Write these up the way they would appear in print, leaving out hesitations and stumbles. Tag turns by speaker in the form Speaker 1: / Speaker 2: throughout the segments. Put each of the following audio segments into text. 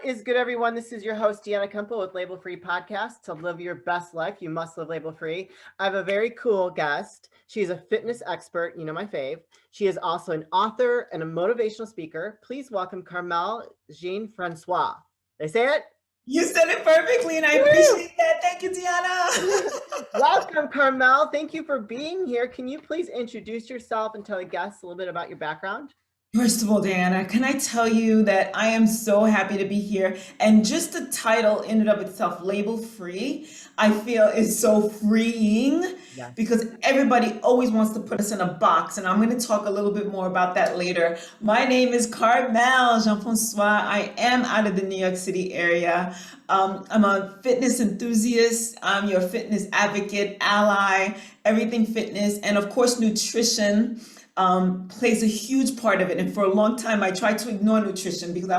Speaker 1: What is good, everyone? This is your host, Deanna Kumpel with Label Free Podcast. To live your best life, you must live label free. I have a very cool guest. She's a fitness expert, you know, my fave. She is also an author and a motivational speaker. Please welcome Carmelle Jean-Francois. Did I say it?
Speaker 2: You said it perfectly, and I appreciate that. Thank you, Deanna.
Speaker 1: Welcome, Carmelle. Thank you for being here. Can you please introduce yourself and tell the guests a little bit about your background?
Speaker 2: First of all, Diana, can I tell you that I am so happy to be here? And just the title in and of itself, label free, I feel is so freeing because everybody always wants to put us in a box. And I'm going to talk a little bit more about that later. My name is Carmelle Jean-Francois. I am out of the New York City area. I'm a fitness enthusiast. I'm your fitness advocate, ally, everything fitness, and of course, nutrition. Plays a huge part of it. And for a long time, I tried to ignore nutrition because I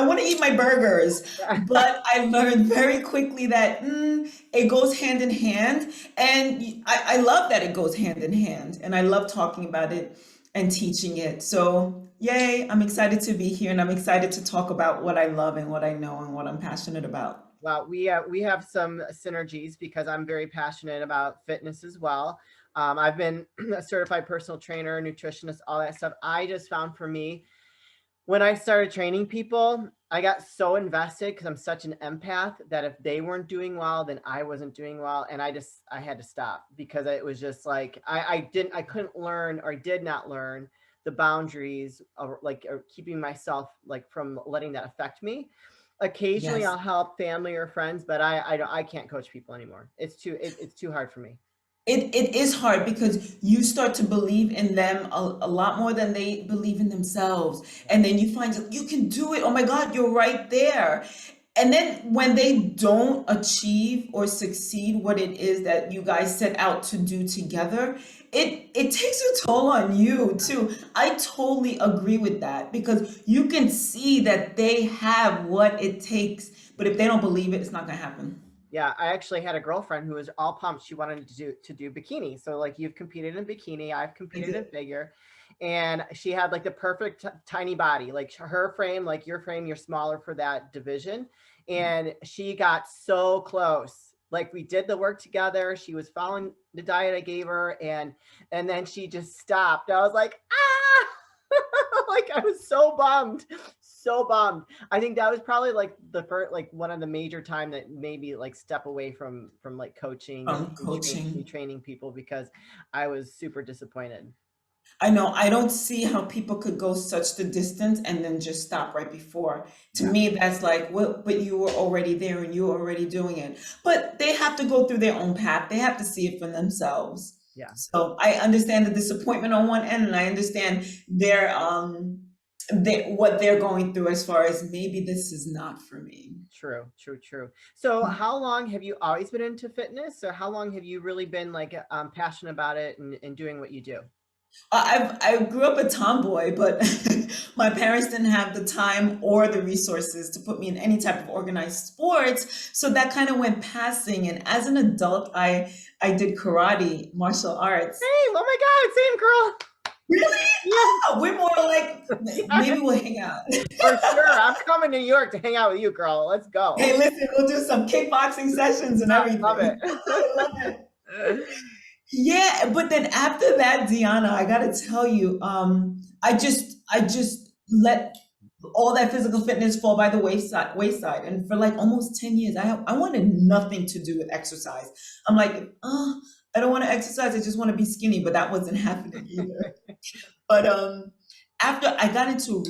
Speaker 2: want to eat my burgers. But I learned very quickly that it goes hand in hand. And I love that it goes hand in hand. And I love talking about it and teaching it. So yay, I'm excited to be here. And I'm excited to talk about what I love and what I know and what I'm passionate about.
Speaker 1: Well, we have some synergies because I'm very passionate about fitness as well. I've been a certified personal trainer, nutritionist, all that stuff. I just found for me, when I started training people, I got so invested because I'm such an empath that if they weren't doing well, then I wasn't doing well. And I had to stop because it was just like, I couldn't learn or did not learn the boundaries of or keeping myself from letting that affect me. Occasionally I'll help family or friends, but I can't coach people anymore. It's too hard for me.
Speaker 2: It is hard because you start to believe in them a lot more than they believe in themselves. And then you find that you can do it. Oh my God, you're right there. And then when they don't achieve or succeed what it is that you guys set out to do together, it takes a toll on you too. I totally agree with that because you can see that they have what it takes, but if they don't believe it, it's not going to happen.
Speaker 1: Yeah, I actually had a girlfriend who was all pumped. She wanted to do bikini. So you've competed in bikini, I've competed in figure, and she had the perfect tiny body, her frame, your frame, you're smaller for that division. And she got so close. We did the work together. She was following the diet I gave her, and then she just stopped. I was like, ah! I was so bummed. I think that was probably the first, one of the major time that maybe step away from coaching and training people because I was super disappointed.
Speaker 2: I know. I don't see how people could go such the distance and then just stop right before. To me, that's well, but you were already there and you were already doing it. But they have to go through their own path. They have to see it for themselves.
Speaker 1: Yeah.
Speaker 2: So I understand the disappointment on one end, and I understand what they're going through as far as maybe this is not for me.
Speaker 1: True. So how long have you always been into fitness, or how long have you really been passionate about it and doing what you do?
Speaker 2: I grew up a tomboy, but my parents didn't have the time or the resources to put me in any type of organized sports. So that kind of went passing. And as an adult, I did karate, martial arts.
Speaker 1: Hey, oh my God, same girl.
Speaker 2: Really? Yeah. We're more maybe we'll hang out.
Speaker 1: For sure. I'm coming to New York to hang out with you, girl. Let's go.
Speaker 2: Hey, listen, we'll do some kickboxing sessions and everything.
Speaker 1: I love it.
Speaker 2: I love it. Yeah, but then after that, Deanna, I gotta tell you, I just let all that physical fitness fall by the wayside. And for almost 10 years, I wanted nothing to do with exercise. I'm like, I don't want to exercise. I just want to be skinny, but that wasn't happening either. But after I got into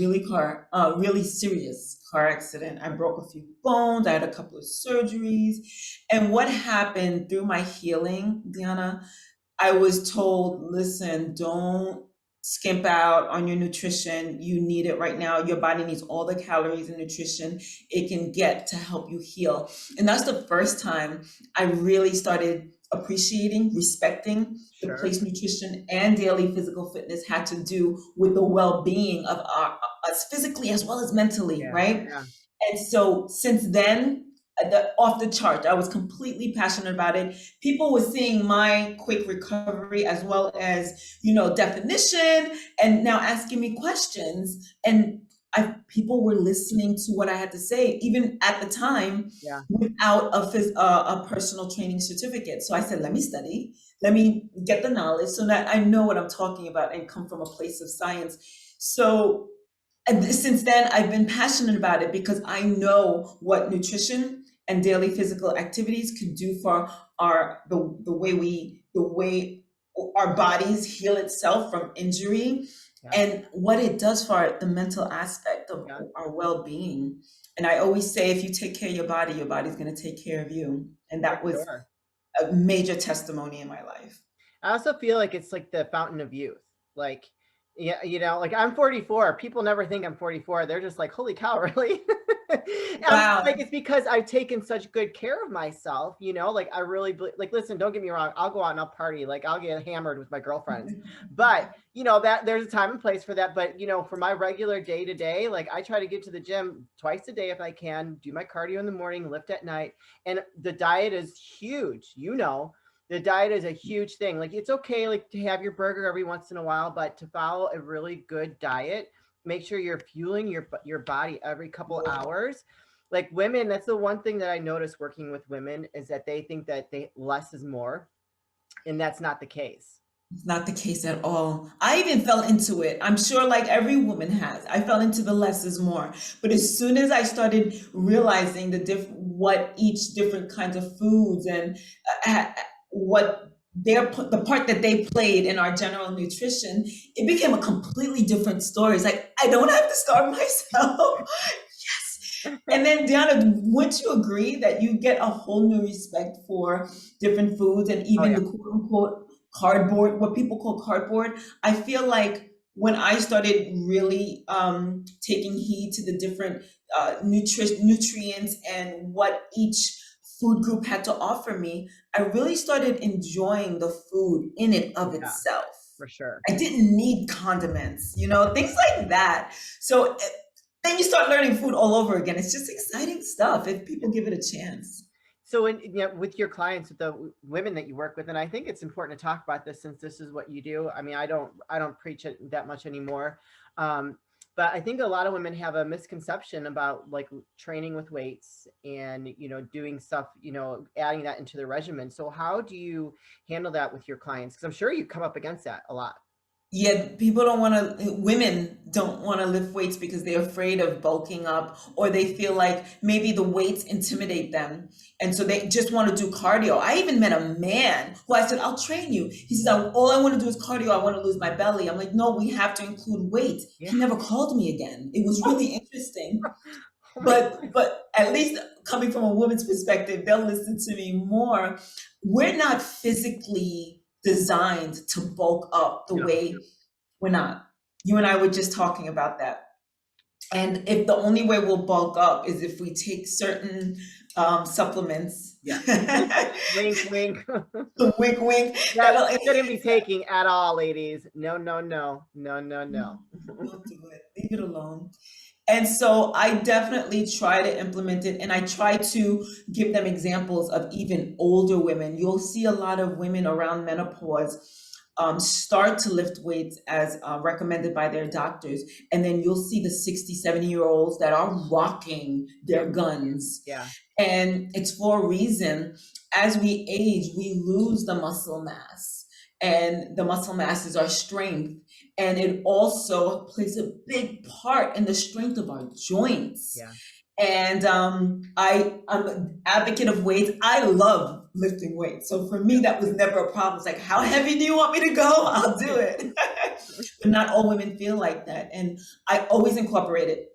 Speaker 2: a really serious car accident, I broke a few bones. I had a couple of surgeries. And what happened through my healing, Deanna, I was told, listen, don't skimp out on your nutrition. You need it right now. Your body needs all the calories and nutrition it can get to help you heal. And that's the first time I really started appreciating, respecting the place nutrition and daily physical fitness had to do with the well-being of us physically as well as mentally, right?
Speaker 1: Yeah.
Speaker 2: And so since then, off the chart, I was completely passionate about it. People were seeing my quick recovery as well as, definition, and now asking me questions. And people were listening to what I had to say, even at the time,
Speaker 1: Yeah.
Speaker 2: without a personal training certificate. So I said, let me study, let me get the knowledge so that I know what I'm talking about and come from a place of science. So and since then, I've been passionate about it because I know what nutrition and daily physical activities could do for the way our bodies heal itself from injury,
Speaker 1: Yeah.
Speaker 2: and what it does for the mental aspect of
Speaker 1: Yeah.
Speaker 2: our well-being. And I always say, if you take care of your body's going to take care of you. And
Speaker 1: For
Speaker 2: that was
Speaker 1: sure.
Speaker 2: a major testimony in my life.
Speaker 1: I also feel like it's like the fountain of youth. Like, yeah, like I'm 44. People never think I'm 44. They're just like, holy cow, really? I'm
Speaker 2: Wow.
Speaker 1: like, it's because I've taken such good care of myself, like I really, like, listen, don't get me wrong. I'll go out and I'll party. Like I'll get hammered with my girlfriends, but that there's a time and place for that. But, for my regular day to day, like I try to get to the gym twice a day if I can, do my cardio in the morning, lift at night. And the diet is huge, the diet is a huge thing. Like it's okay, like to have your burger every once in a while, but to follow a really good diet, make sure you're fueling your body every couple hours. Like women, that's the one thing that I notice working with women is that they think that less is more, and that's not the case.
Speaker 2: It's not the case at all. I even fell into it. I'm sure, like every woman has. I fell into the less is more. But as soon as I started realizing what each different kinds of foods and what the part that they played in our general nutrition, it became a completely different story. It's like I don't have to starve myself. Yes. And then, Diana, wouldn't you agree that you get a whole new respect for different foods and
Speaker 1: Oh
Speaker 2: even
Speaker 1: yeah.
Speaker 2: the quote unquote cardboard, what people call cardboard? I feel like when I started really taking heed to the different nutrients and what each food group had to offer me, I really started enjoying the food in and of
Speaker 1: Yeah,
Speaker 2: itself.
Speaker 1: for sure.
Speaker 2: I didn't need condiments, things like that. So then you start learning food all over again. It's just exciting stuff if people give it a chance.
Speaker 1: So with your clients, with the women that you work with, and I think it's important to talk about this since this is what you do. I mean, I don't preach it that much anymore. But I think a lot of women have a misconception about like training with weights and, doing stuff, adding that into their regimen. So how do you handle that with your clients? Because I'm sure you come up against that a lot.
Speaker 2: Yeah, women don't want to lift weights because they're afraid of bulking up, or they feel like maybe the weights intimidate them. And so they just want to do cardio. I even met a man who I said, I'll train you. He says, all I want to do is cardio. I want to lose my belly. I'm like, no, we have to include weight.
Speaker 1: Yeah.
Speaker 2: He never called me again. It was really interesting.
Speaker 1: Oh my
Speaker 2: But at least coming from a woman's perspective, they'll listen to me more. We're not physically designed to bulk up the
Speaker 1: No.
Speaker 2: way we're not. You and I were just talking about that. And if the only way we'll bulk up is if we take certain supplements,
Speaker 1: Yeah. Wink, wink.
Speaker 2: wink, wink,
Speaker 1: That
Speaker 2: that'll
Speaker 1: shouldn't
Speaker 2: enhance
Speaker 1: be
Speaker 2: that.
Speaker 1: taking at all, ladies. No, no, no, no, no, no.
Speaker 2: Don't do it. Leave it alone. And so I definitely try to implement it, and I try to give them examples of even older women. You'll see a lot of women around menopause start to lift weights as recommended by their doctors. And then you'll see the 60, 70-year-olds that are rocking their guns.
Speaker 1: Yeah.
Speaker 2: And it's for a reason. As we age, we lose the muscle mass, and the muscle mass is our strength. And it also plays a big part in the strength of our joints.
Speaker 1: Yeah.
Speaker 2: And I'm an advocate of weights. I love lifting weights. So for me, that was never a problem. It's like, how heavy do you want me to go? I'll do it. But not all women feel like that. And I always incorporate it.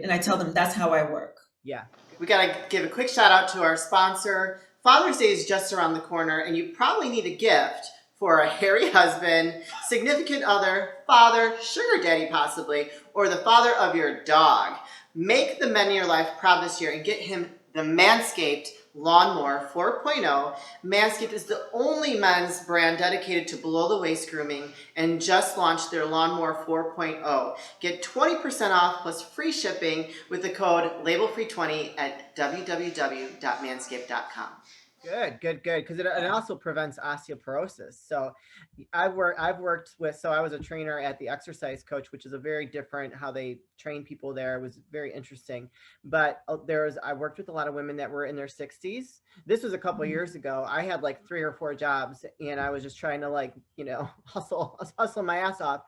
Speaker 2: And I tell them that's how I work.
Speaker 1: Yeah. We got to give a quick shout out to our sponsor. Father's Day is just around the corner, and you probably need a gift for a hairy husband, significant other, father, sugar daddy possibly, or the father of your dog. Make the men in your life proud this year and get him the Manscaped Lawnmower 4.0. Manscaped is the only men's brand dedicated to below-the-waist grooming and just launched their Lawnmower 4.0. Get 20% off plus free shipping with the code LABELFREE20 at www.manscaped.com. Good. Because it also prevents osteoporosis. So I've worked with, so I was a trainer at the Exercise Coach, which is a very different how they train people there. It was very interesting. But I worked with a lot of women that were in their 60s. This was a couple of years ago. I had like 3 or 4 jobs and I was just trying to like, hustle my ass off.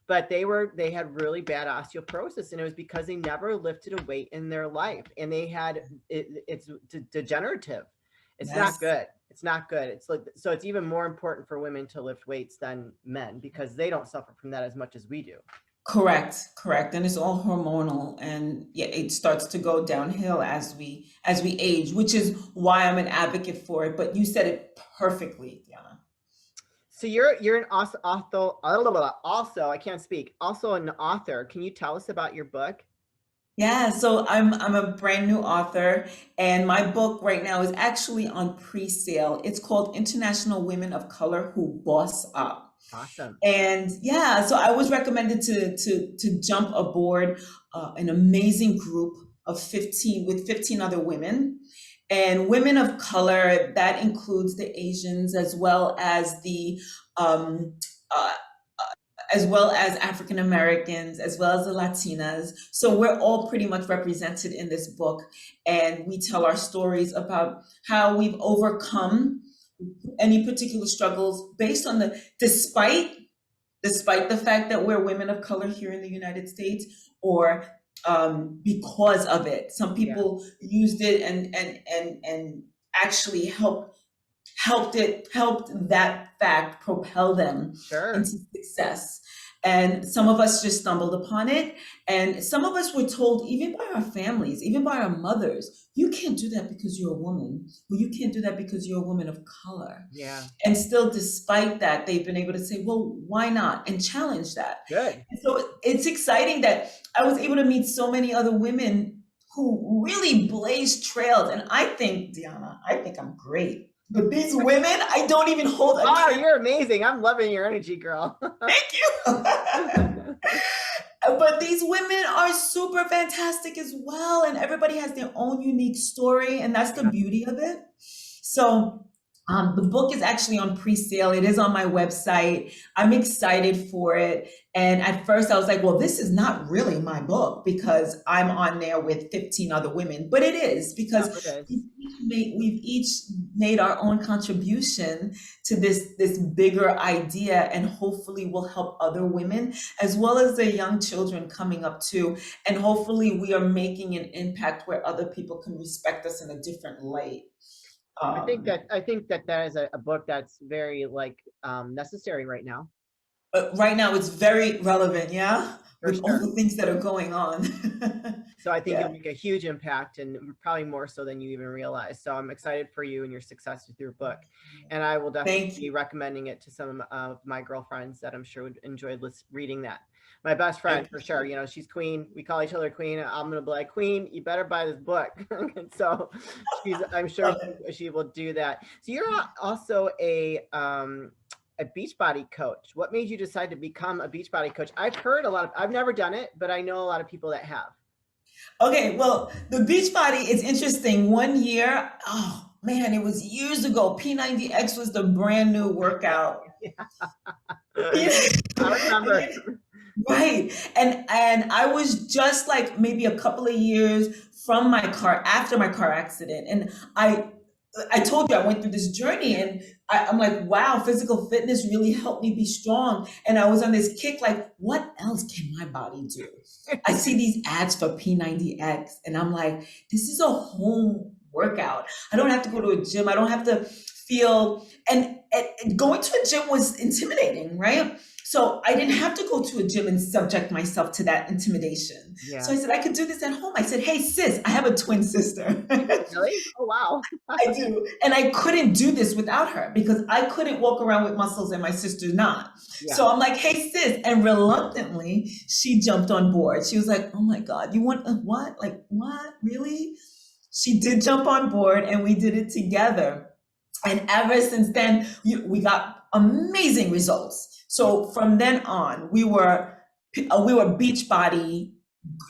Speaker 1: But they had really bad osteoporosis, and it was because they never lifted a weight in their life, and they had it's degenerative. It's not good. It's not good. It's like, so it's even more important for women to lift weights than men because they don't suffer from that as much as we do.
Speaker 2: Correct. And it's all hormonal, and yeah, it starts to go downhill as we age, which is why I'm an advocate for it. But you said it perfectly, Diana.
Speaker 1: So you're an also I can't speak. Also an author. Can you tell us about your book?
Speaker 2: Yeah, so I'm a brand new author, and my book right now is actually on pre-sale. It's called International Women of Color Who Boss Up.
Speaker 1: Awesome.
Speaker 2: And yeah, so I was recommended to jump aboard an amazing group of 15 other women. And women of color, that includes the Asians as well as the um, as well as African Americans, as well as the Latinas. So we're all pretty much represented in this book. And we tell our stories about how we've overcome any particular struggles based on despite the fact that we're women of color here in the United States, or because of it. Some people used it and actually helped that fact propel them into success. And some of us just stumbled upon it, and some of us were told, even by our families, even by our mothers, you can't do that because you're a woman, or you can't do that because you're a woman of color.
Speaker 1: Yeah.
Speaker 2: And still, despite that, they've been able to say, well, why not, and challenge that.
Speaker 1: Good.
Speaker 2: And so it's exciting that I was able to meet so many other women who really blazed trails. And I think, Diana, I'm great. But these women, I don't even hold a
Speaker 1: Oh, you're amazing. I'm loving your energy, girl.
Speaker 2: Thank you. But these women are super fantastic as well. And everybody has their own unique story. And that's the beauty of it. So the book is actually on pre-sale. It is on my website. I'm excited for it. And at first I was like, well, this is not really my book because I'm on there with 15 other women. But it is, because we've each made our own contribution to this bigger idea, and hopefully will help other women as well as the young children coming up too. And hopefully we are making an impact where other people can respect us in a different light.
Speaker 1: I think that is a book that's very necessary right now.
Speaker 2: Right now, it's very relevant, with all the things that are going on.
Speaker 1: So I think it'll make a huge impact, and probably more so than you even realize. So I'm excited for you and your success with your book, and I will definitely be recommending it to some of my girlfriends that I'm sure would enjoy reading that. My best friend, for sure, she's Queen. We call each other Queen. I'm gonna be like, Queen, you better buy this book. And so I'm sure she will do that. So you're also a Beachbody coach. What made you decide to become a Beachbody coach? I've never done it, but I know a lot of people that have.
Speaker 2: Okay, well, the Beachbody is interesting. One year, oh man, it was years ago. P90X was the brand new workout.
Speaker 1: I remember.
Speaker 2: Right. And I was just like maybe a couple of years from after my car accident. And I told you I went through this journey, and I'm like, wow, physical fitness really helped me be strong. And I was on this kick, like, what else can my body do? I see these ads for P90X, and I'm like, this is a home workout. I don't have to go to a gym. I don't have to feel, and going to a gym was intimidating, right? So I didn't have to go to a gym and subject myself to that intimidation. Yeah. So I said, I could do this at home. I said, hey, sis, I have a twin sister.
Speaker 1: Really? Oh, wow.
Speaker 2: I do. And I couldn't do this without her because I couldn't walk around with muscles and my sister's not. Yeah. So I'm like, hey, sis. And reluctantly, she jumped on board. She was like, oh my God, you want what? Like, what? Really? She did jump on board, and we did it together. And ever since then, we got amazing results. So from then on, we were Beachbody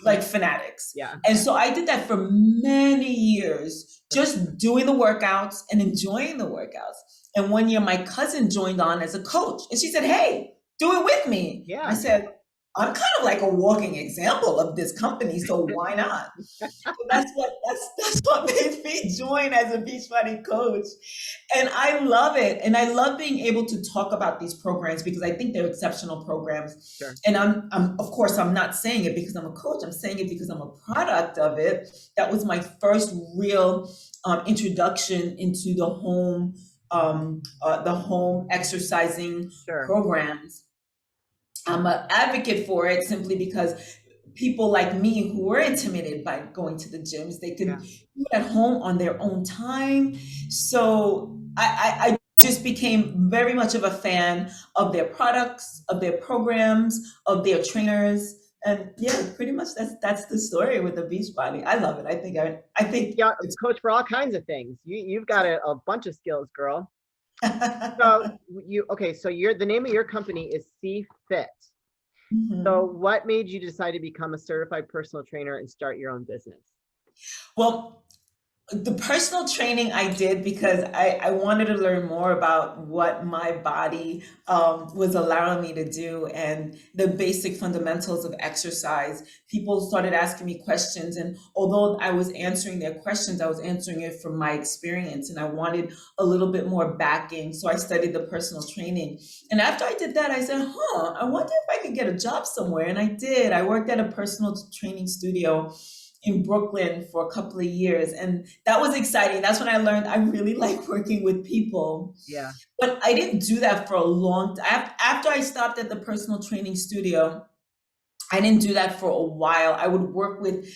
Speaker 2: like fanatics.
Speaker 1: Yeah.
Speaker 2: And so I did that for many years, just doing the workouts and enjoying the workouts. And one year my cousin joined on as a coach and she said, hey, do it with me.
Speaker 1: Yeah.
Speaker 2: I said, I'm kind of like a walking example of this company, so why not? So that's what made me join as a Beachbody coach. And I love it. And I love being able to talk about these programs because I think they're exceptional programs.
Speaker 1: Sure.
Speaker 2: And I'm of course, I'm not saying it because I'm a coach. I'm saying it because I'm a product of it. That was my first real introduction into the home exercising programs. I'm an advocate for it simply because people like me who were intimidated by going to the gyms, they could do it at home on their own time. So I just became very much of a fan of their products, of their programs, of their trainers. And yeah, pretty much that's the story with the Beachbody. I love it. I think
Speaker 1: yeah, it's coach for all kinds of things. You've got a bunch of skills, girl. So the name of your company is cFIT.
Speaker 2: Mm-hmm.
Speaker 1: So what made you decide to become a certified personal trainer and start your own business?
Speaker 2: Well, the personal training I did because I wanted to learn more about what my body was allowing me to do and the basic fundamentals of exercise. People started asking me questions, and although I was answering their questions, I was answering it from my experience, and I wanted a little bit more backing. So I studied the personal training. And after I did that, I said, I wonder if I could get a job somewhere. And I did. I worked at a personal training studio in Brooklyn for a couple of years. And that was exciting. That's when I learned I really like working with people.
Speaker 1: Yeah.
Speaker 2: But I didn't do that for a long time. After I stopped at the personal training studio, I didn't do that for a while. I would work with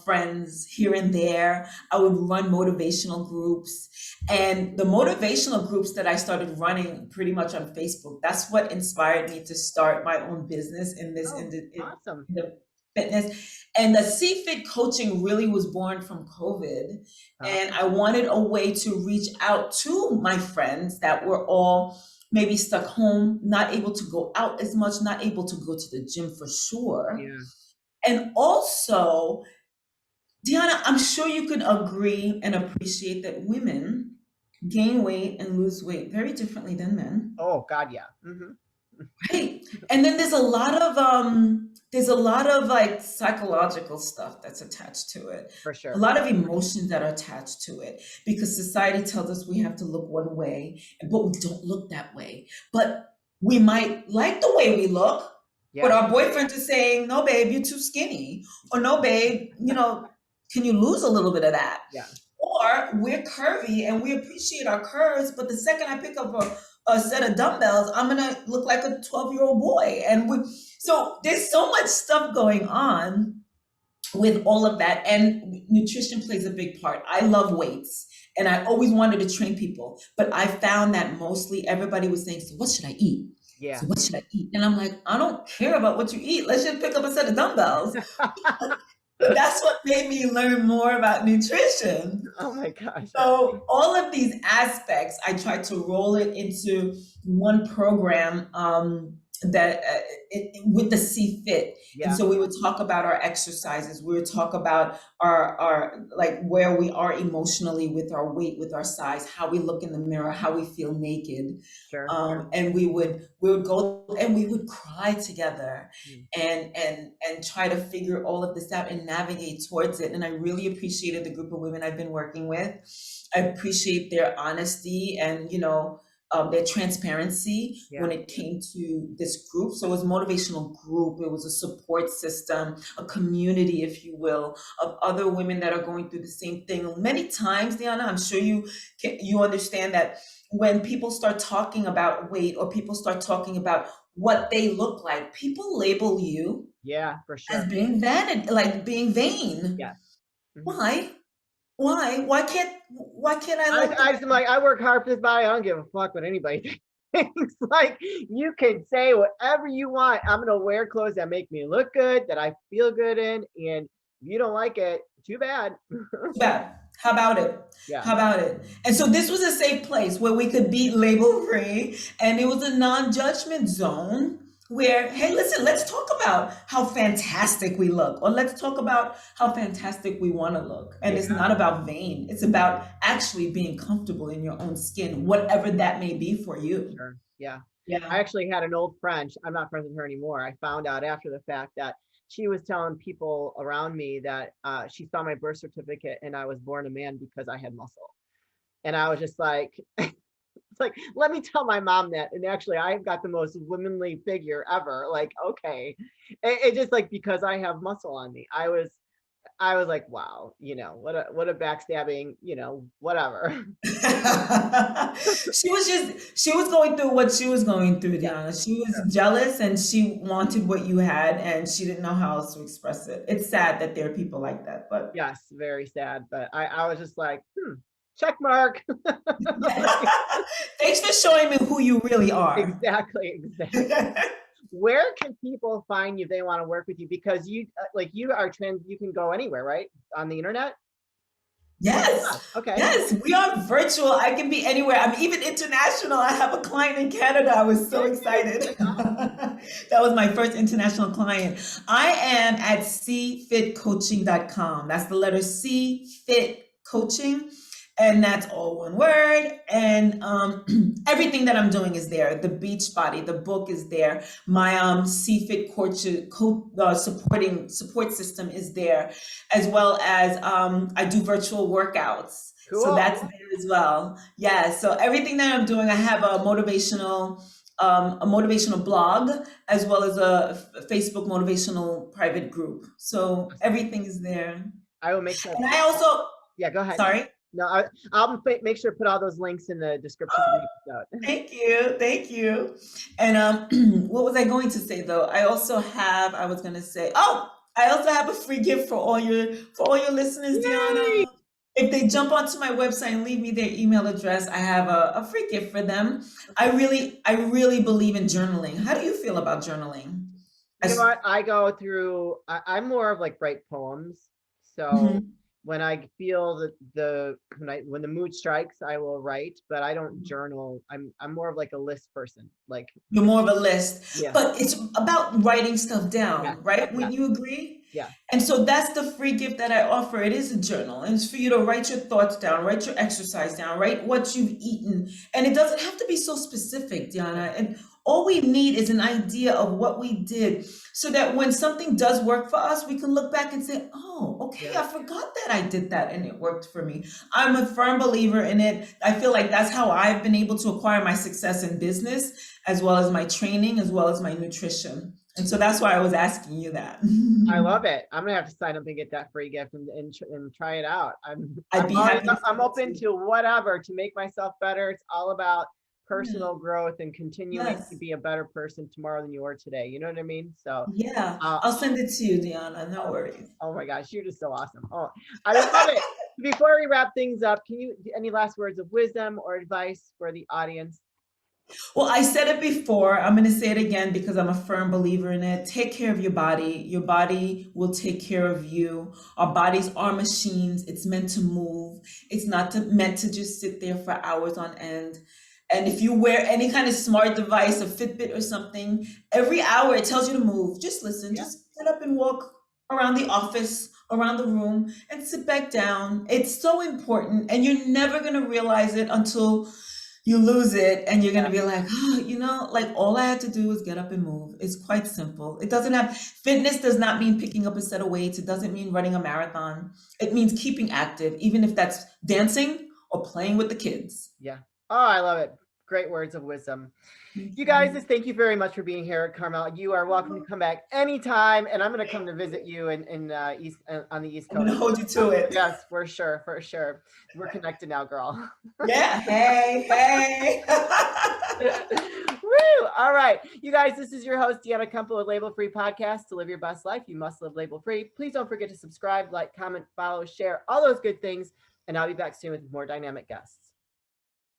Speaker 2: friends here and there. I would run motivational groups. And the motivational groups that I started running pretty much on Facebook, that's what inspired me to start my own business in this
Speaker 1: awesome.
Speaker 2: in the fitness. And the cFIT coaching really was born from COVID. And I wanted a way to reach out to my friends that were all maybe stuck home, not able to go out as much, not able to go to the gym for sure.
Speaker 1: Yeah.
Speaker 2: And also, Deanna, I'm sure you could agree and appreciate that women gain weight and lose weight very differently than men.
Speaker 1: Oh God, yeah. Mm-hmm.
Speaker 2: Right. And then there's a lot of like psychological stuff that's attached to it.
Speaker 1: For sure.
Speaker 2: A lot of emotions that are attached to it because society tells us we have to look one way, but we don't look that way. But we might like the way we look, but our boyfriend is saying, no, babe, you're too skinny. Or no, babe, can you lose a little bit of that?
Speaker 1: Yeah.
Speaker 2: Or we're curvy and we appreciate our curves, but the second I pick up a set of dumbbells, I'm gonna look like a 12-year-old boy. So there's so much stuff going on with all of that, and nutrition plays a big part. I love weights, and I always wanted to train people, but I found that mostly everybody was saying, so what should I eat?
Speaker 1: Yeah.
Speaker 2: So what should I eat? And I'm like, I don't care about what you eat. Let's just pick up a set of dumbbells. That's what made me learn more about nutrition.
Speaker 1: Oh my gosh.
Speaker 2: So all of these aspects, I tried to roll it into one program with the cFIT.
Speaker 1: Yeah.
Speaker 2: And so we would talk about our exercises. We would talk about our like where we are emotionally with our weight, with our size, how we look in the mirror, how we feel naked.
Speaker 1: Sure.
Speaker 2: And we would go and we would cry together and try to figure all of this out and navigate towards it. And I really appreciated the group of women I've been working with. I appreciate their honesty and, their transparency when it came to this group. So it was a motivational group. It was a support system, a community, if you will, of other women that are going through the same thing. Many times, Deanna, I'm sure you understand that when people start talking about weight or people start talking about what they look like, people label you
Speaker 1: for sure
Speaker 2: as being being vain.
Speaker 1: Yeah.
Speaker 2: Mm-hmm. Why can't
Speaker 1: I work hard for this body. I don't give a fuck what anybody thinks. Like, you can say whatever you want. I'm gonna wear clothes that make me look good, that I feel good in, and if you don't like it, too bad.
Speaker 2: Too bad. How about it?
Speaker 1: Yeah.
Speaker 2: How about it? And so this was a safe place where we could be label free, and it was a non-judgment zone where, hey, listen, let's talk about how fantastic we look, or let's talk about how fantastic we want to look. And it's
Speaker 1: Yeah,
Speaker 2: not about vain, it's about actually being comfortable in your own skin, whatever that may be for you.
Speaker 1: sure. Yeah. I
Speaker 2: Yeah.
Speaker 1: actually had an old friend. I'm not friends with her anymore. I found out after the fact that she was telling people around me that she saw my birth certificate and I was born a man because I had muscle. And I was just like, it's like, let me tell my mom that. And actually, I've got the most womanly figure ever. Like, okay. It just like because I have muscle on me. I was like, wow, what a backstabbing, whatever.
Speaker 2: She was going through what she was going through,
Speaker 1: Yeah,
Speaker 2: Diana. She was
Speaker 1: sure.
Speaker 2: jealous and she wanted what you had and she didn't know how else to express it. It's sad that there are people like that, but
Speaker 1: Yes, very sad. But I was just like, check mark.
Speaker 2: thanks for showing me who you really are.
Speaker 1: Exactly. Where can people find you if they want to work with you? Because you are trans, you can go anywhere, right? On the internet?
Speaker 2: Yes,
Speaker 1: Okay.
Speaker 2: yes, we are virtual. I can be anywhere. I'm even international. I have a client in Canada. I was so excited.
Speaker 1: That's awesome.
Speaker 2: That was my first international client. I am at cFITcoaching.com. That's the letter C, Fit Coaching. And that's all one word. And everything that I'm doing is there. The Beachbody, the book is there. My cFIT support system is there, as well as I do virtual workation. So
Speaker 1: Cool.
Speaker 2: that's there as well. Yeah. So everything that I'm doing, I have a motivational blog as well as a Facebook motivational private group. So
Speaker 1: Awesome.
Speaker 2: everything is there.
Speaker 1: I will make sure.
Speaker 2: And I also,
Speaker 1: Yeah, go ahead.
Speaker 2: sorry.
Speaker 1: No, I'll make sure to put all those links in the description of the episode.
Speaker 2: Thank you. Thank you. And what was I going to say though? I was gonna say, oh, I also have a free gift for all your listeners,
Speaker 1: Yay!
Speaker 2: Diana. If they jump onto my website and leave me their email address, I have a free gift for them.
Speaker 1: Okay.
Speaker 2: I really believe in journaling. How do you feel about journaling?
Speaker 1: You know
Speaker 2: As,
Speaker 1: what? I go through, I'm more of like write poems. So
Speaker 2: Mhm.
Speaker 1: when I feel that when the mood strikes, I will write, but I don't journal. I'm more of like a list person. Like,
Speaker 2: You're more of a list,
Speaker 1: yeah,
Speaker 2: but it's about writing stuff
Speaker 1: yeah,
Speaker 2: down, right?
Speaker 1: yeah,
Speaker 2: Wouldn't you agree?
Speaker 1: yeah,
Speaker 2: And so that's the free gift that I offer. It is a journal, and it's for you to write your thoughts down, write your exercise down, write what you've eaten. And it doesn't have to be so specific,
Speaker 1: yeah,
Speaker 2: Diana. And all we need is an idea of what we did so that when something does work for us, we can look back and say, oh, okay,
Speaker 1: yeah.
Speaker 2: I forgot that I did that and it worked for me. I'm a firm believer in it. I feel like that's how I've been able to acquire my success in business, as well as my training, as well as my nutrition. And so that's why I was asking you that.
Speaker 1: I love it. I'm gonna have to sign up and get that free gift and try it out.
Speaker 2: I'd be happy to
Speaker 1: I'm
Speaker 2: send it to
Speaker 1: open
Speaker 2: you.
Speaker 1: to whatever to make myself better. It's all about
Speaker 2: Yeah.
Speaker 1: personal growth and continuing to
Speaker 2: Yes.
Speaker 1: be a better person tomorrow than you are today. You know what I mean? So,
Speaker 2: Yeah.
Speaker 1: uh,
Speaker 2: I'll send it to you, Diana. No
Speaker 1: oh,
Speaker 2: worries.
Speaker 1: oh my gosh, you're just so awesome. Oh, I love it. Before we wrap things up, any last words of wisdom or advice for the audience?
Speaker 2: Well, I said it before. I'm going to say it again because I'm a firm believer in it. Take care of your body. Your body will take care of you. Our bodies are machines. It's meant to move. It's not meant to just sit there for hours on end. And if you wear any kind of smart device, a Fitbit or something, every hour it tells you to move. Just listen.
Speaker 1: Yeah,
Speaker 2: Just get up and walk around the office, around the room, and sit back down. It's so important. And you're never going to realize it until you lose it and you're going to
Speaker 1: yeah,
Speaker 2: be like, oh, like all I had to do was get up and move. It's quite simple. It doesn't have, fitness does not mean picking up a set of weights. It doesn't mean running a marathon. It means keeping active, even if that's dancing or playing with the kids.
Speaker 1: yeah. Oh, I love it. Great words of wisdom.
Speaker 2: Thank
Speaker 1: You guys,
Speaker 2: you.
Speaker 1: thank you very much for being here, Carmelle. You are welcome to come back anytime, and I'm going to come to visit you in East on the East
Speaker 2: I'm going to
Speaker 1: Coast.
Speaker 2: hold you to it.
Speaker 1: Yes, for sure, for sure. We're connected now, girl.
Speaker 2: Yeah. Hey, hey.
Speaker 1: Woo! All right, you guys. This is your host Deanna Kumpel with Label Free Podcast. To live your best life, you must live label free. Please don't forget to subscribe, like, comment, follow, share, all those good things, and I'll be back soon with more dynamic guests.